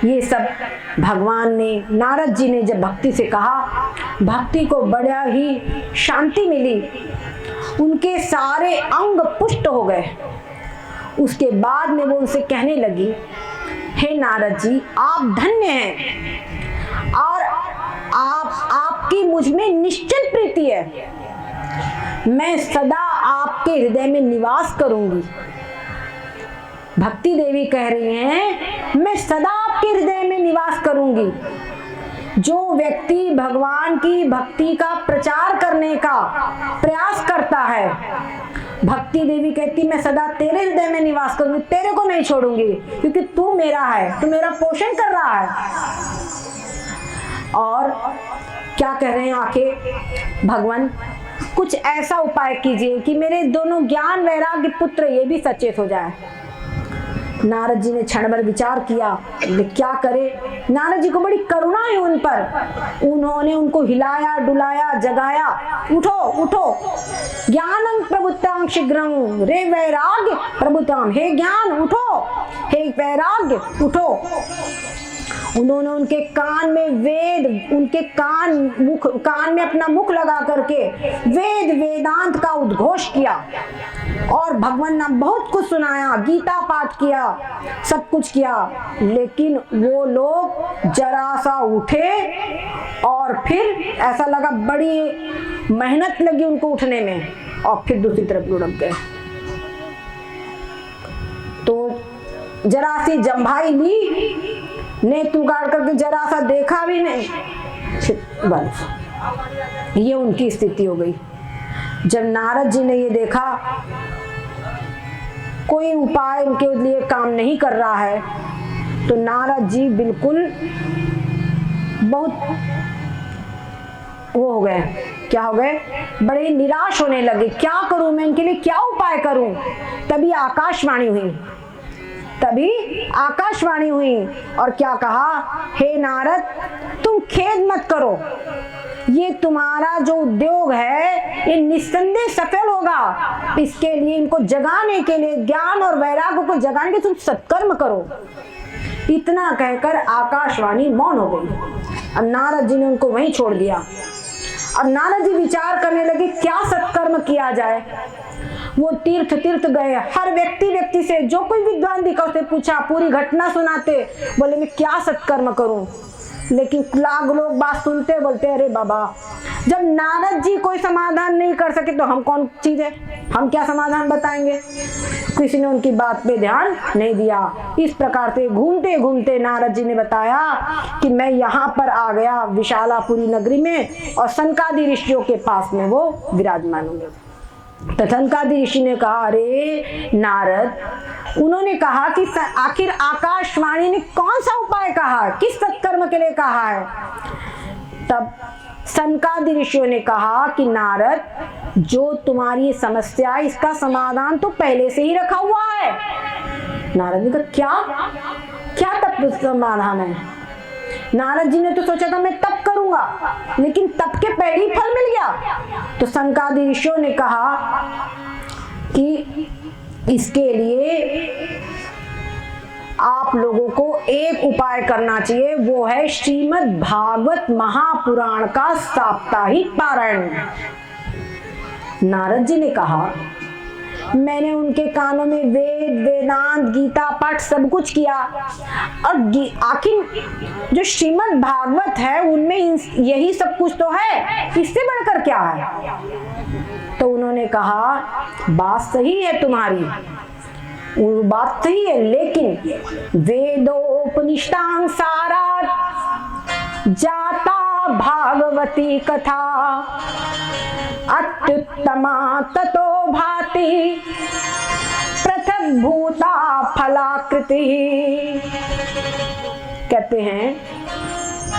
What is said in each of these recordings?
ये सब भगवान ने, नारद जी ने जब भक्ति से कहा, भक्ति को बड़ा ही शांति मिली, उनके सारे अंग पुष्ट हो गए। उसके बाद में वो उनसे कहने लगी, हे नारद जी, आप धन्य हैं और आपकी मुझ में निश्चल प्रीति है। मैं सदा आपके हृदय में निवास करूंगी। भक्ति देवी कह रही हैं, मैं सदा आपके हृदय में निवास करूंगी। जो व्यक्ति भगवान की भक्ति का प्रचार करने का प्रयास करता है, भक्ति देवी कहती, मैं सदा तेरे हृदय में निवास करूंगी, तेरे को नहीं छोड़ूंगी, क्योंकि तू मेरा है, तू मेरा पोषण कर रहा है। और क्या कह रहे हैं आखिर भगवान, कुछ ऐसा उपाय कीजिए कि मेरे दोनों ज्ञान वैराग्य पुत्र ये भी सचेत हो जाए। नारद जी ने क्षण भर विचार किया, क्या करे। नारद जी को बड़ी करुणा है उन पर। उन्होंने उनको हिलाया डुलाया, जगाया, उठो उठो, ज्ञानं प्रभुतां शीघ्रं रे वैराग्य प्रभुतां, हे ज्ञान उठो, हे वैराग्य उठो। उन्होंने उनके कान में वेद, उनके कान में अपना मुख लगा करके वेद वेदांत का उद्घोष किया और भगवान ने बहुत कुछ सुनाया, गीता पाठ किया, सब कुछ किया। लेकिन वो लोग जरा सा उठे और फिर ऐसा लगा बड़ी मेहनत लगी उनको उठने में, और फिर दूसरी तरफ लुढ़क गए। तो जरा सी जम्भाई ली, नेत्र उगाड़ करके जरा सा देखा भी नहीं, बस ये उनकी स्थिति हो गई। जब नारद जी ने ये देखा कोई उपाय उनके लिए काम नहीं कर रहा है, तो नारद जी बिल्कुल बहुत वो हो गए, क्या हो गए, बड़े निराश होने लगे। क्या करूं मैं, इनके लिए क्या उपाय करूं। तभी आकाशवाणी हुई और क्या कहा, हे नारद, तुम खेद मत करो, ये तुम्हारा जो उद्योग है ये निस्संदेह सफल होगा। इसके लिए, इनको जगाने के लिए, ज्ञान और वैराग्य को जगाने के तुम सत्कर्म करो। इतना कहकर आकाशवाणी मौन हो गई। अब नारद जी ने उनको वहीं छोड़ दिया। अब नारद जी विचार करने लगे क्या सत्कर्म किया जाए। वो तीर्थ गए, हर व्यक्ति से, जो कोई विद्वान दिखा उसे पूछा, पूरी घटना सुनाते, बोले मैं क्या सत्कर्म करूं। लेकिन लोग बात सुनते, बोलते अरे बाबा, जब नारद जी कोई समाधान नहीं कर सके तो हम कौन चीज है, हम क्या समाधान बताएंगे। किसी ने उनकी बात पे ध्यान नहीं दिया। इस प्रकार से घूमते घूमते नारद जी ने बताया कि मैं यहाँ पर आ गया विशालापुरी नगरी में, और सनकादि ऋषियों के पास में वो विराजमान होंगे। तथनकादि ऋषि ने कहा, अरे नारद, उन्होंने कहा कि आखिर आकाशवाणी ने कौन सा उपाय कहा, किस सत्कर्म के लिए कहा है। तब सनकादि ऋषियों ने कहा कि नारद, जो तुम्हारी समस्या है इसका समाधान तो पहले से ही रखा हुआ है। नारद ने कहा क्या तब समाधान है। नारद जी ने तो सोचा था मैं तप करूंगा, लेकिन तप के पहले ही फल मिल गया। तो सनकादि ऋषियों ने कहा कि इसके लिए आप लोगों को एक उपाय करना चाहिए, वो है श्रीमद् भागवत महापुराण का साप्ताहिक पारायण। नारद जी ने कहा, मैंने उनके कानों में वेद वेदांत गीता पाठ सब कुछ किया, और आखिर जो श्रीमद् भागवत है उनमें यही सब कुछ तो है, इससे बढ़कर क्या है। तो उन्होंने कहा, बात सही है तुम्हारी, वो बात सही है, लेकिन वेदोपनिषदां सारात् जाता भागवती कथा अत्युत्तमा ततो भाति पृथक भूता फलाकृति। कहते हैं,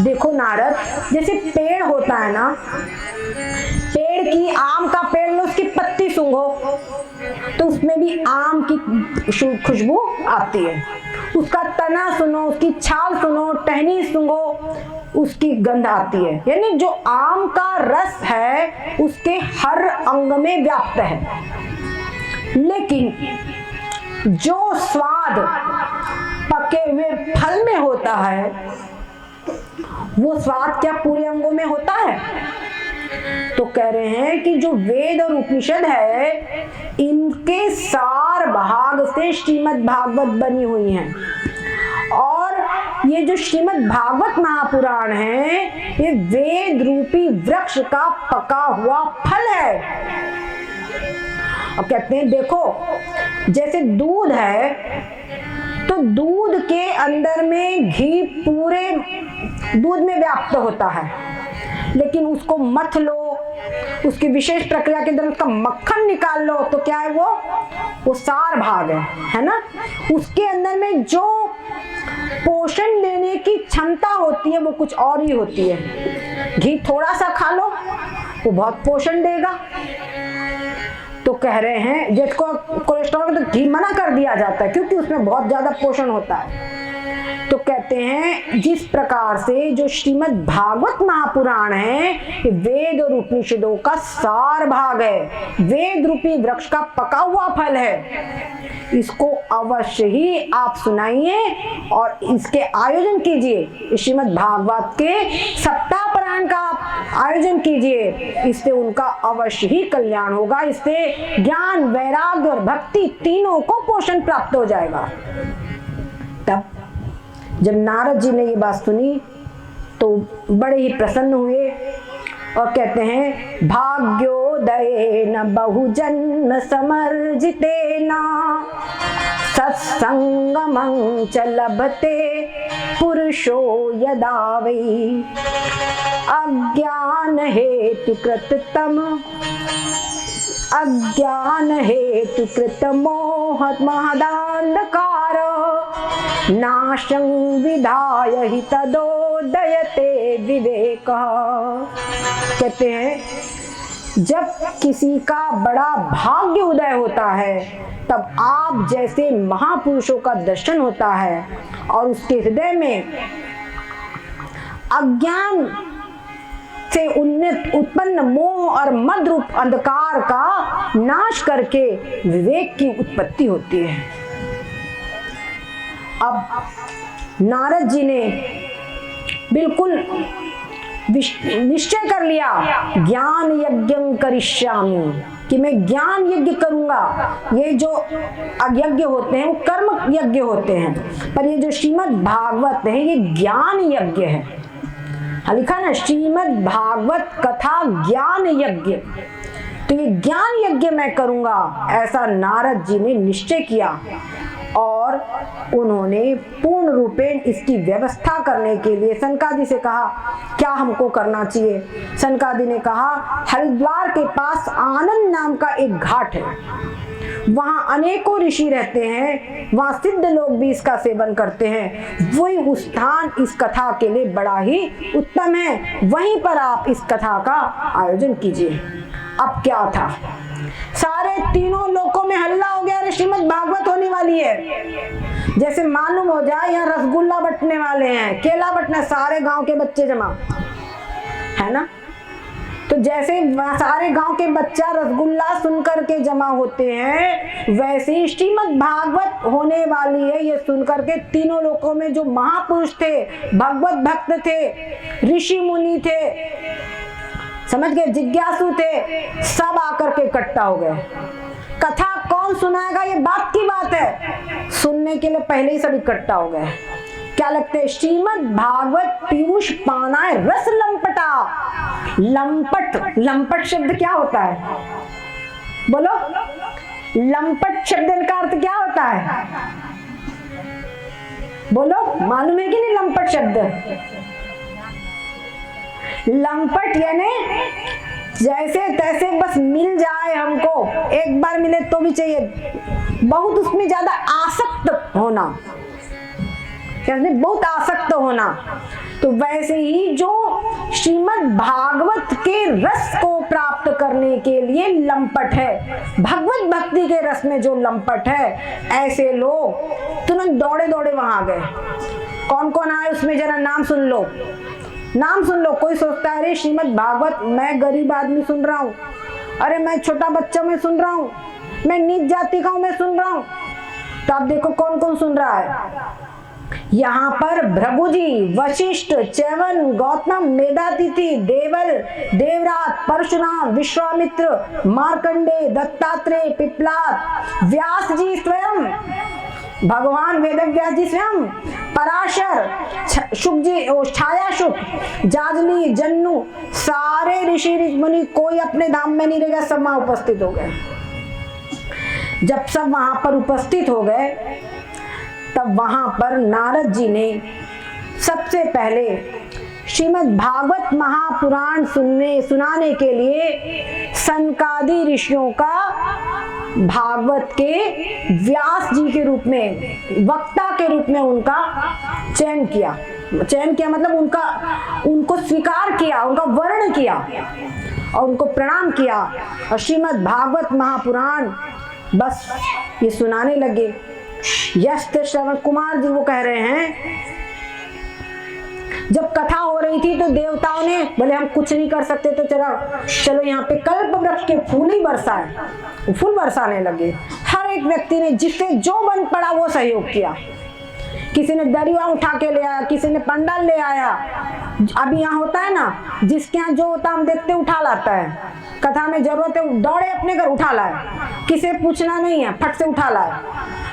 देखो नारद, जैसे पेड़ होता है ना, पेड़ की, आम का पेड़ लो, उसकी पत्ती सूंघो तो उसमें भी आम की खुशबू आती है। उसका तना सुनो, उसकी छाल सुनो, टहनी सूंघो, उसकी गंध आती है। यानी जो आम का रस है उसके हर अंग में व्याप्त है। लेकिन जो स्वाद पके हुए फल में होता है वो स्वाद क्या पूरे अंगों में होता है? तो कह रहे हैं कि जो वेद और उपनिषद है इनके सार भाग से श्रीमद् भागवत बनी हुई हैं, और ये जो श्रीमद् भागवत महापुराण है ये वेद रूपी वृक्ष का पका हुआ फल है। अब कहते हैं देखो, जैसे दूध है तो दूध के अंदर में घी पूरे दूध में व्याप्त होता है, लेकिन उसको मथ लो, उसकी विशेष प्रक्रिया के अंदर उसका मक्खन निकाल लो तो क्या है वो सार भाग है ना। उसके अंदर में जो पोषण देने की क्षमता होती है वो कुछ और ही होती है। घी थोड़ा सा खा लो वो बहुत पोषण देगा। तो कह रहे हैं जिसको कोलेस्ट्रॉल तो घी मना कर दिया जाता है क्योंकि उसमें बहुत ज्यादा पोषण होता है। तो कहते हैं जिस प्रकार से जो श्रीमद् भागवत महापुराण है ये वेद और उपनिषदों का सार भाग है, वेद रूपी वृक्ष का पका हुआ फल है। इसको अवश्य ही आप सुनाइए और इसके आयोजन कीजिए। श्रीमद् भागवत के सप्ताह पारायण का आयोजन कीजिए, इससे उनका अवश्य ही कल्याण होगा। इससे ज्ञान, वैराग्य और भक्ति तीनों को पोषण प्राप्त हो जाएगा। तब जब नारद जी ने ये बात सुनी तो बड़े ही प्रसन्न हुए और कहते हैं भाग्योदयेन बहुजन्म समर्जितेन सत्संगमं च लभते पुरुषो यदा वै अज्ञान हेतु कृत मोह महदान्धकार नाशं विधाय हि तदोदयते विवेक। कहते हैं जब किसी का बड़ा भाग्य उदय होता है तब आप जैसे महापुरुषों का दर्शन होता है और उसके हृदय में अज्ञान से उत्पन्न मोह और मद रूप अंधकार का नाश करके विवेक की उत्पत्ति होती है। अब नारद जी ने बिल्कुल निश्चय कर लिया ज्ञान यज्ञं करिष्यामि, कि मैं ज्ञान यज्ञ करूंगा। ये जो यज्ञ होते हैं वो कर्म यज्ञ होते हैं, पर ये जो श्रीमद् भागवत है ये ज्ञान यज्ञ है। लिखा ना श्रीमद् भागवत कथा ज्ञान यज्ञ, तो ये ज्ञान यज्ञ मैं करूंगा, ऐसा नारद जी ने निश्चय किया और उन्होंने पूर्ण रूपेण इसकी व्यवस्था करने के लिए सनकादि से कहा क्या हमको करना चाहिए। सनकादि ने कहा हरिद्वार के पास आनंद नाम का एक घाट है, वहां अनेकों ऋषि रहते हैं, वहां सिद्ध लोग भी इसका सेवन करते हैं, वही उस स्थान इस कथा के लिए बड़ा ही उत्तम है, वहीं पर आप इस कथा का आयोजन कीजिए। अब क्या था, सारे तीनों लोकों में हल्ला हो गया, श्रीमद् भागवत होने वाली है। जैसे मालूम हो जाए यहाँ रसगुल्ला बंटने वाले हैं, केला बंटने, सारे गांव के बच्चे जमा है ना। तो जैसे सारे गांव के बच्चा रसगुल्ला सुनकर के जमा होते हैं, वैसे ही श्रीमद् भागवत होने वाली है। ये सुनकर के तीनों लोकों में जो महापुरुष थे, भगवत भक्त थे, ऋषि मुनि थे, समझ गए, जिज्ञासु थे, सब आकर के इकट्ठा हो गए। कथा कौन सुनाएगा ये बात की बात है, सुनने के लिए पहले ही सब इकट्ठा हो गए। क्या लगते है, श्रीमद् भागवत पीयूष पानाए रस लंपटा। लंपट, लंपट शब्द क्या होता है बोलो, लंपट शब्द का अर्थ क्या होता है बोलो, मालूम है कि नहीं लंपट शब्द? लंपट यानी जैसे तैसे बस मिल जाए हमको, एक बार मिले तो भी चाहिए, बहुत उसमें ज्यादा आसक्त होना, बहुत आसक्त होना। तो वैसे ही जो श्रीमद् भागवत के रस को प्राप्त करने के लिए लंपट है, भगवत भक्ति के रस में जो लंपट है, ऐसे लोग तुरंत दौड़े दौड़े वहां आ गए। कौन कौन आए उसमें जरा नाम सुन लो, नाम सुन लो। कोई सोचता है अरे श्रीमद् भागवत मैं गरीब आदमी सुन रहा हूँ, अरे मैं छोटा बच्चा में सुन रहा हूँ, मैं नीच जाति का हूं मैं सुन रहा हूँ। तो आप देखो कौन कौन सुन रहा है। यहाँ पर भृगुजी, वशिष्ठ, च्यवन, गौतम, मेधातिथि, देवल, देवरात, परशुराम, विश्वामित्र, मार्कंडे, दत्तात्रेय, पिपलाद, व्यास जी स्वयं, भगवान वेदव्यास जी स्वयं, पराशर, शुक जी, छायाशुक, जाजली, जन्नू, सारे ऋषि मुनि कोई अपने धाम में नहीं रह गया, सब वहां उपस्थित हो गए। जब सब वहां पर उपस्थित हो गए तब वहां पर नारद जी ने सबसे पहले श्रीमद् भागवत महापुराण सुनाने के लिए सनकादि ऋषियों का भागवत के व्यास जी के रूप में, वक्ता के रूप में उनका चयन किया मतलब उनको स्वीकार किया, उनका वर्ण किया और उनको प्रणाम किया और श्रीमद् भागवत महापुराण बस ये सुनाने लगे। यस्त श्रवण कुमार जी वो कह रहे हैं, जब कथा हो रही थी तो देवताओं ने बोले हम कुछ नहीं कर सकते तो चलो यहाँ पे कल्प वृक्ष के फूल ही बरसाए, फूल बरसाने लगे। हर एक व्यक्ति ने जिससे जो बन पड़ा वो सहयोग किया। किसी ने दरिया उठा के ले आया, किसी ने पंडाल ले आया। अभी यहाँ होता है ना, जिसके यहाँ जो होता हम देखते उठा लाता है, कथा में जरूरत है दौड़े अपने घर उठा लाए, किसे पूछना नहीं है, फट से उठा लाए।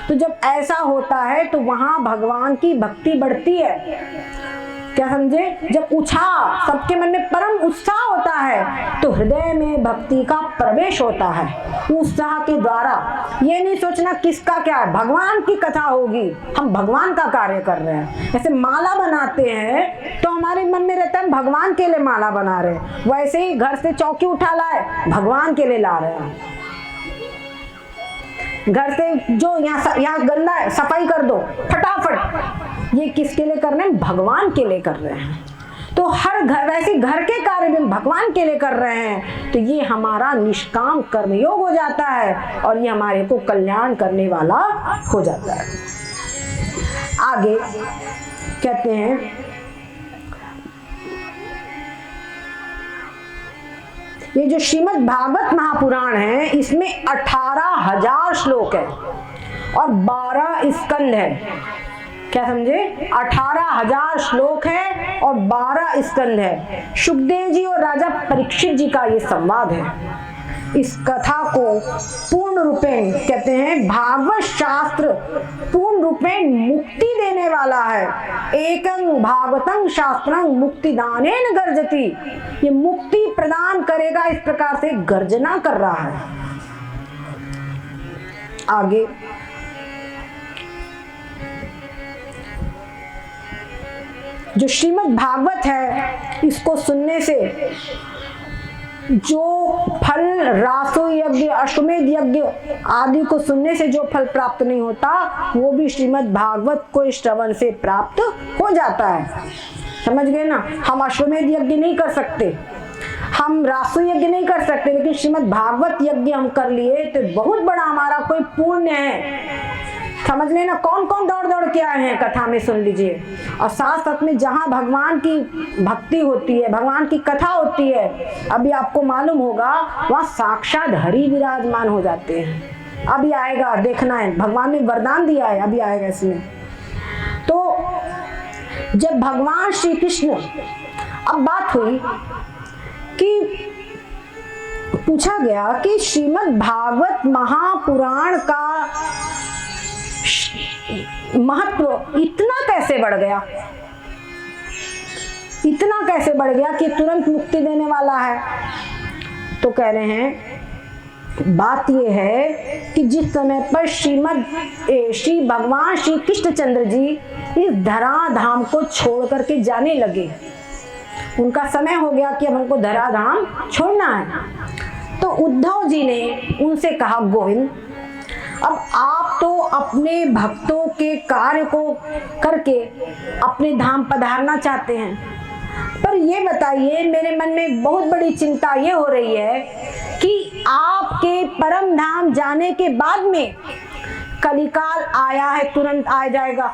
तो जब ऐसा होता है तो वहां भगवान की भक्ति बढ़ती है, क्या समझे? जब उत्साह, सबके मन में परम उत्साह होता है तो हृदय में भक्ति का प्रवेश होता है। उत्साह के द्वारा ये नहीं सोचना किसका क्या है, भगवान की कथा होगी, हम भगवान का कार्य कर रहे हैं। जैसे माला बनाते हैं तो हमारे मन में रहता है भगवान के लिए माला बना रहे हैं, वैसे ही घर से चौकी उठा लाए भगवान के लिए ला रहे हैं। घर से जो यहाँ गंदा है सफाई कर दो फटाफट, ये किसके लिए कर रहे हैं? भगवान के लिए कर रहे हैं। तो हर घर, वैसे घर के कार्य में भगवान के लिए कर रहे हैं तो ये हमारा निष्काम कर्मयोग हो जाता है और ये हमारे को कल्याण करने वाला हो जाता है। आगे कहते हैं, ये जो श्रीमद् भागवत महापुराण है इसमें 18,000 श्लोक है और 12 स्कंद है। क्या समझे? 18,000 श्लोक है और 12 स्कंद है। सुखदेव जी और राजा परीक्षित जी का ये संवाद है। इस कथा को पूर्ण रूपेण कहते हैं, भागवत शास्त्र पूर्ण रूपेण मुक्ति देने वाला है। एकं भागवतं शास्त्रं मुक्तिदानेन गर्जति, ये मुक्ति प्रदान करेगा, इस प्रकार से गर्जना कर रहा है। आगे जो श्रीमद् भागवत है इसको सुनने से जो फल, रासो यज्ञ, अश्वमेध यज्ञ आदि को सुनने से जो फल प्राप्त नहीं होता वो भी श्रीमद् भागवत को श्रवण से प्राप्त हो जाता है। समझ गए ना? हम अश्वमेध यज्ञ नहीं कर सकते, हम रासो यज्ञ नहीं कर सकते, लेकिन श्रीमद् भागवत यज्ञ हम कर लिए तो बहुत बड़ा हमारा कोई पुण्य है। समझ लेना, कौन कौन दौड़ दौड़ के आए हैं कथा में सुन लीजिए। और साथ साथ में जहाँ भगवान की भक्ति होती है, भगवान की कथा होती है, अभी आपको मालूम होगा वहाँ साक्षात हरि विराजमान हो जाते हैं। अभी आएगा, देखना है, भगवान ने वरदान दिया है, अभी आएगा इसमें। तो जब भगवान श्री कृष्ण, अब बात हुई कि पूछा गया कि श्रीमद् भागवत महापुराण का महत्व इतना कैसे बढ़ गया, इतना कैसे बढ़ गया कि तुरंत मुक्ति देने वाला है? तो कह रहे हैं बात यह है कि जिस समय पर श्री भगवान श्री कृष्णचंद्र जी इस धराधाम को छोड़ करके जाने लगे, उनका समय हो गया कि अब हमको धराधाम छोड़ना है। तो उद्धव जी ने उनसे कहा, गोविंद अब आप तो अपने भक्तों के कार्य को करके अपने धाम पधारना चाहते हैं, पर ये बताइए, मेरे मन में बहुत बड़ी चिंता ये हो रही है कि आपके परम धाम जाने के बाद में कलिकाल आया है, तुरंत आ जाएगा,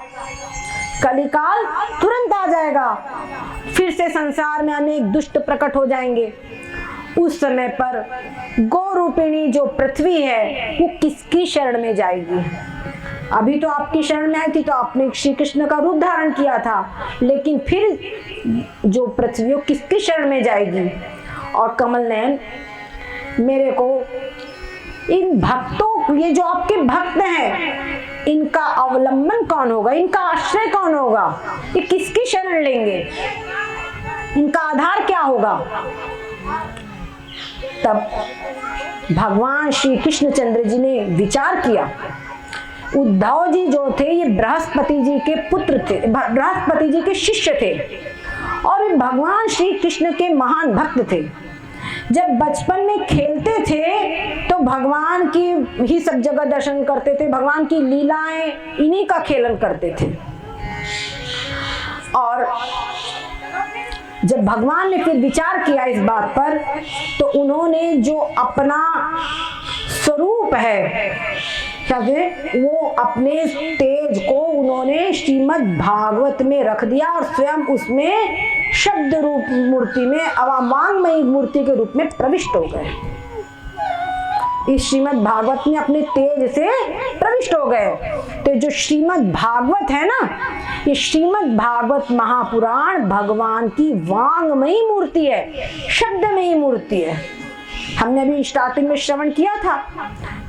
कलिकाल तुरंत आ जाएगा, फिर से संसार में अनेक दुष्ट प्रकट हो जाएंगे। उस समय पर गो रूपिणी जो पृथ्वी है वो किसकी शरण में जाएगी? अभी तो आपकी शरण में आई थी तो आपने श्री कृष्ण का रूप धारण किया था, लेकिन फिर जो पृथ्वी हो किसकी शरण में जाएगी? और कमल नयन, मेरे को इन भक्तों, ये जो आपके भक्त हैं, इनका अवलंबन कौन होगा, इनका आश्रय कौन होगा, ये किसकी शरण लेंगे, इनका आधार क्या होगा? तब भगवान श्री कृष्णचंद्र जी ने विचार किया। उद्धव जी जो थे ये बृहस्पति जी के पुत्र थे, बृहस्पति जी के शिष्य थे और ये भगवान श्री कृष्ण के महान भक्त थे। जब बचपन में खेलते थे तो भगवान की ही सब जगह दर्शन करते थे, भगवान की लीलाएं इन्हीं का खेलन करते थे। और जब भगवान ने फिर विचार किया इस बात पर, तो उन्होंने जो अपना स्वरूप है क्या वो अपने तेज को उन्होंने श्रीमद् भागवत में रख दिया और स्वयं उसमें शब्द रूप मूर्ति में अवांगमयी मूर्ति के रूप में प्रविष्ट हो गए। इस श्रीमद् भागवत में अपने तेज से प्रविष्ट हो गए। तो जो श्रीमद् भागवत है ना, ये श्रीमद् भागवत महापुराण भगवान की वांगमयी मूर्ति है, शब्दमयी मूर्ति है। हमने अभी स्टार्टिंग में श्रवण किया था।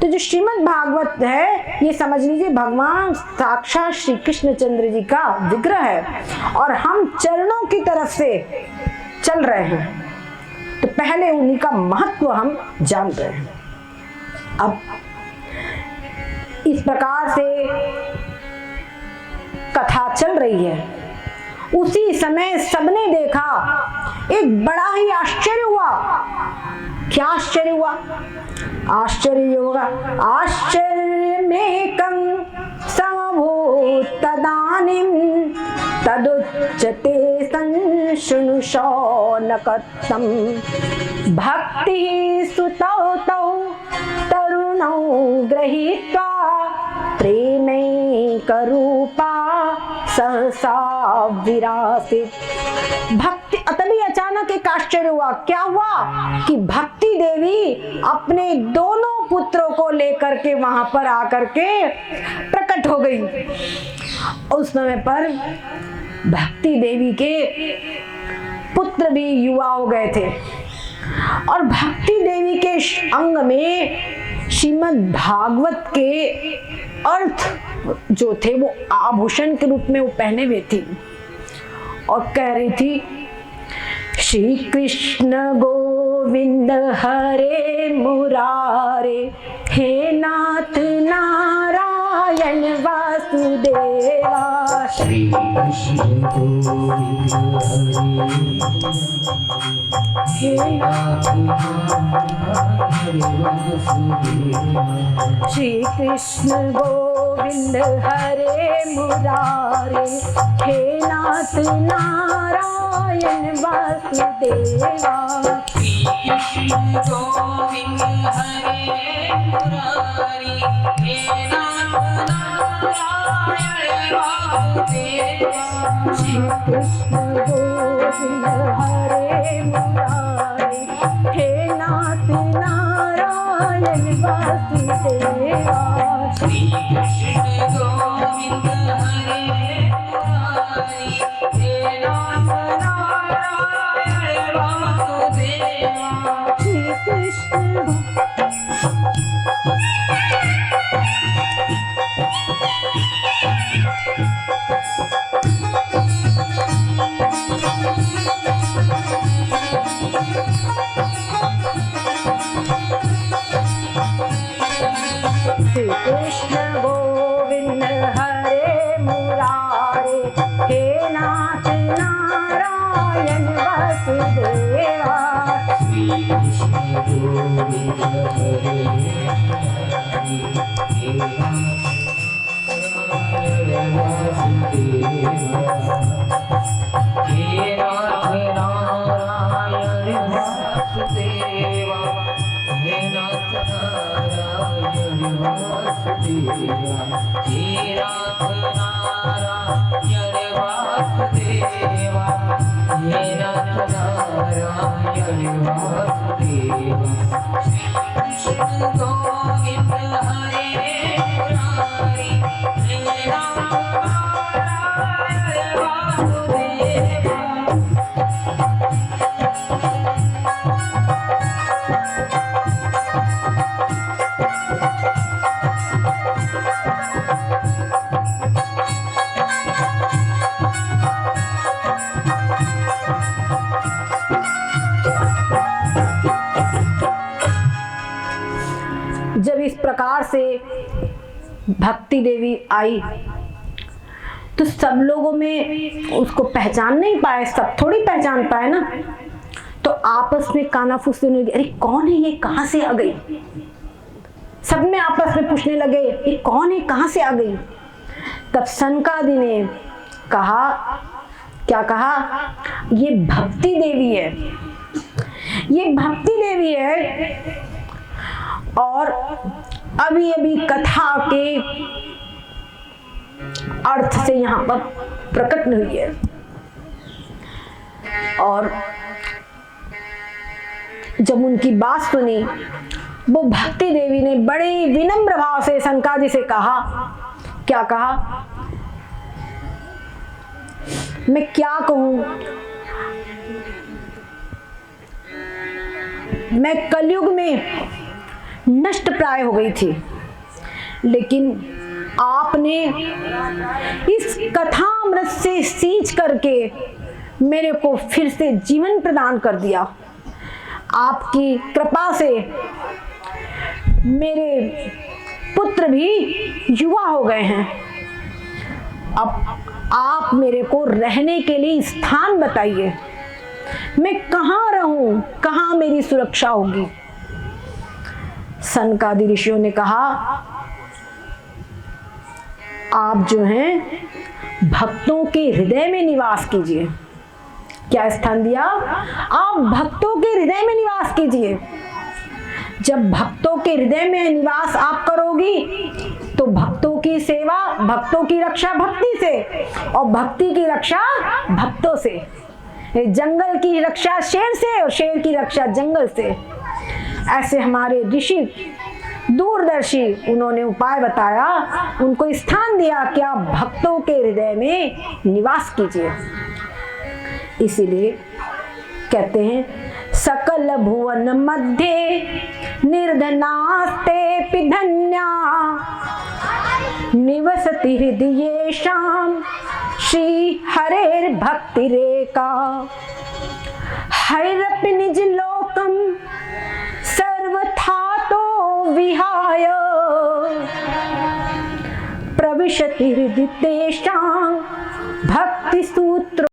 तो जो श्रीमद् भागवत है ये समझ लीजिए भगवान साक्षात श्री कृष्णचंद्र जी का विग्रह है और हम चरणों की तरफ से चल रहे हैं, तो पहले उन्हीं का महत्व हम जान रहे हैं। अब इस प्रकार से कथा चल रही है। उसी समय सबने देखा, एक बड़ा ही आश्चर्य हुआ। क्या आश्चर्य हुआ? आश्चर्य होगा, आश्चर्य में कम समभूत तदानीं तदुच्यते संशृणु शौनकत्तम भक्ति सुतौ तौ तरुणौ गृहीत्वा प्रेमैकरूपा सहसा विरासित। भक्ति, तभी अचानक एक आश्चर्य हुआ। क्या हुआ कि भक्ति देवी अपने दोनों पुत्रों को लेकर के वहां पर आकर के प्रकट हो गई। उस समय पर भक्ति देवी के पुत्र भी युवा हो गए थे और भक्ति देवी के अंग में श्रीमद् भागवत के अर्थ जो थे वो आभूषण के रूप में वो पहने हुए थी और कह रही थी, श्री कृष्ण गोविंद हरे मुरारे, हे नाथ नारायण वासुदेवा। श्री कृष्ण गोविंद हरे श्री कृष्ण गोविंद हरे मुरारे, हे नाथ नारायण वासुदेवा। श्री कृष्ण गोविंद हरे मुरारी, हे नाथ नारायण वासुदेवा। श्री कृष्ण गोविंद हरे मुरारी, हे नाथ नारायण वासुदेवा। श्री कृष्ण गोविंद हरे मुरारी, हे नाथ नारायण वासुदेवा। श्री कृष्ण गोविंद हरे मुरारे, हे नाथ नारायण वासुदेवा। श्री कृष्ण गोविंद हरे मुरारे, हे नाथ नारायण वासुदेवा। हे नाथ नारायण वासुदेवा, हे नाथ नारायण वासुदेवा, हे नाथ नारायण वासुदेवा। श्री कृष्ण गोविंद हरे मुरारी, से भक्ति देवी आई तो सब लोगों में उसको पहचान नहीं पाए, सब थोड़ी पहचान पाए ना। तो आपस में कानाफूसी होने लगी, अरे कौन है ये, कहां से आ गई। सब में आपस में पूछने लगे ये कौन है, कहां से आ गई। तब सनकादि ने कहा, क्या कहा, ये भक्ति देवी है, ये भक्ति देवी है और अभी अभी कथा के अर्थ से यहां पर प्रकट हुई है। और जब उनकी बात सुनी, वो भक्ति देवी ने बड़े विनम्र भाव से सनकादि से कहा, क्या कहा, मैं क्या कहूं, मैं कलयुग में नष्ट प्राय हो गई थी, लेकिन आपने इस कथामृत से सींच करके मेरे को फिर से जीवन प्रदान कर दिया। आपकी कृपा से मेरे पुत्र भी युवा हो गए हैं। अब आप मेरे को रहने के लिए स्थान बताइए, मैं कहाँ रहूं, कहाँ मेरी सुरक्षा होगी। सनकादि ऋषियों ने कहा, आप जो हैं भक्तों के हृदय में निवास कीजिए। क्या स्थान दिया, आप भक्तों के हृदय में निवास कीजिए। जब भक्तों के हृदय में निवास आप करोगी तो भक्तों की सेवा, भक्तों की रक्षा भक्ति से और भक्ति की रक्षा भक्तों से। जंगल की रक्षा शेर से और शेर की रक्षा जंगल से। ऐसे हमारे ऋषि दूरदर्शी, उन्होंने उपाय बताया, उनको स्थान दिया कि आप भक्तों के हृदय में निवास कीजिए। इसीलिए कहते हैं, सकल भुवन मध्य निर्धनास्ते पिधन्या निवसति हृदयेषां श्री हरेर भक्ति रेका हरिरपि निज लोकम सर्वथा तो विहाय प्रविशति हृदि तेषां भक्ति सूत्र